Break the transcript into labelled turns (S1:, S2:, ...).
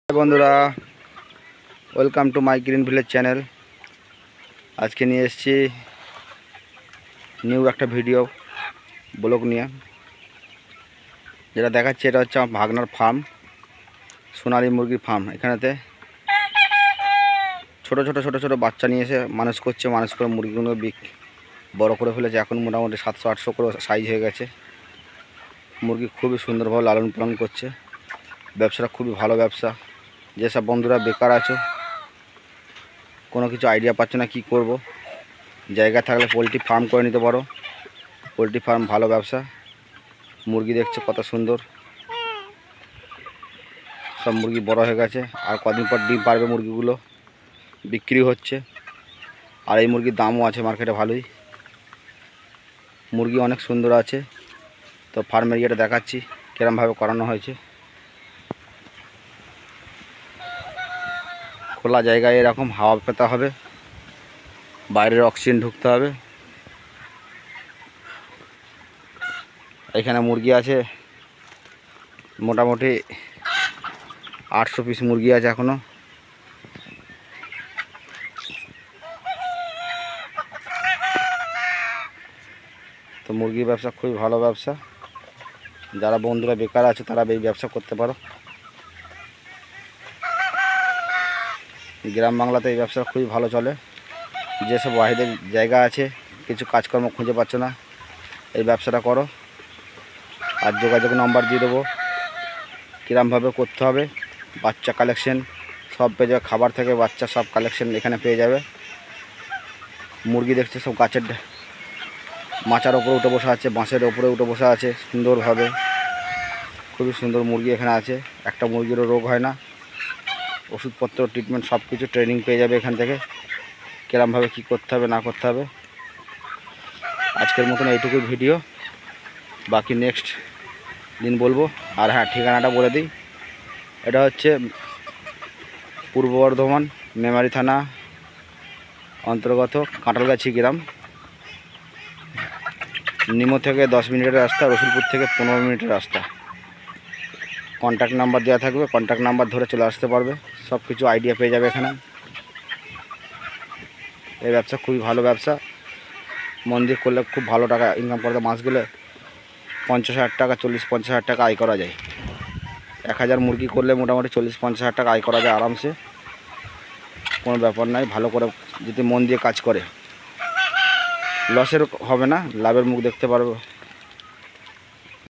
S1: বন্ধুরা, welcome to my green village channel. আজকে নিয়ে এসেছি নিউ একটা ভিডিও ব্লগ নিয়ে। যেটা দেখাচ্ছি এটা হচ্ছে আমার ভাগনার ফার্ম, সোনালী মুরগির ফার্ম। এখানেতে ছোট ছোট বাচ্চা নিয়ে এসে মানুষ করে মুরগিগুলো বড় করে ফেলেছে। এখন মোটামুটি 700-800 করে সাইজ হয়ে গেছে। মুরগি খুবই সুন্দরভাবে লালন পালন করছে। ব্যবসাটা খুবই ভালো ব্যবসা। যেসব বন্ধুরা বেকার আছো, কোনো কিছু আইডিয়া পাচ্ছ না কি করব, জায়গা থাকলে পোলট্রি ফার্ম করে নিতে পারো। পোলট্রি ফার্ম ভালো ব্যবসা। মুরগি দেখছো কত সুন্দর, সব মুরগি বড় হয়ে গেছে। আর কদিন পর ডিম পারবে মুরগিগুলো, বিক্রি হচ্ছে। আর এই মুরগির দামও আছে মার্কেটে ভালোই। মুরগি অনেক সুন্দর আছে। তো ফার্মের ইয়েটা দেখাচ্ছি কিরমভাবে করানো হয়েছে। খোলা জায়গায় এরকম হাওয়া পেতে হবে, বাইরের অক্সিজেন ঢুকতে হবে। এখানে মুরগি আছে মোটামুটি 800 পিস মুরগি আছে এখনো। তো মুরগির ব্যবসা খুবই ভালো ব্যবসা। যারা বন্ধুরা বেকার আছে তারা এই ব্যবসা করতে পারো। গ্রাম বাংলাতে এই ব্যবসা খুবই ভালো চলে। যেসব বাইরের জায়গা আছে, কিছু কাজকর্ম খুঁজে পাচ্ছ না, এই ব্যবসাটা করো। আর যোগাযোগ নাম্বার দিয়ে দেবো, কীরমভাবে করতে হবে। বাচ্চা কালেকশন সব পেয়ে যাবে, খাবার থেকে বাচ্চা সব কালেকশন এখানে পেয়ে যাবে। মুরগি দেখছে সব গাছের মাচার ওপরে উঠে বসে আছে, বাঁশের ওপরে উঠে বসে আছে সুন্দরভাবে। খুবই সুন্দর মুরগি এখানে আছে। একটা মুরগিরও রোগ হয় না। ওষুধপত্র, ট্রিটমেন্ট সব কিছু ট্রেনিং পেয়ে যাবে এখান থেকে, কীরমভাবে কী করতে হবে না করতে হবে। আজকের মতন এইটুকুই ভিডিও, বাকি নেক্সট দিন বলবো। আর হ্যাঁ, ঠিকানাটা বলে দিই। এটা হচ্ছে পূর্ব বর্ধমান মেমারি থানা অন্তর্গত কাঁঠালগাছি গ্রাম। নিমো থেকে 10 মিনিটের রাস্তা, রসুলপুর থেকে 15 মিনিটের রাস্তা। কন্ট্যাক্ট নাম্বার দেওয়া থাকবে, কন্ট্যাক্ট নাম্বার ধরে চলে আসতে পারবে। সব কিছু আইডিয়া পেয়ে যাবে এখানে। এই ব্যবসা খুবই ভালো ব্যবসা। মন দিয়ে করলে খুব ভালো টাকা ইনকাম করতে মাস গেলে 50,000 টাকা, 40-50,000 টাকা আয় করা যায়। 1000 মুরগি করলে মোটামুটি 40-50,000 টাকা আয় করা যায় আরামসে, কোনো ব্যাপার নাই। ভালো করে যদি মন দিয়ে কাজ করে লসের হবে না, লাভের মুখ দেখতে পারবে।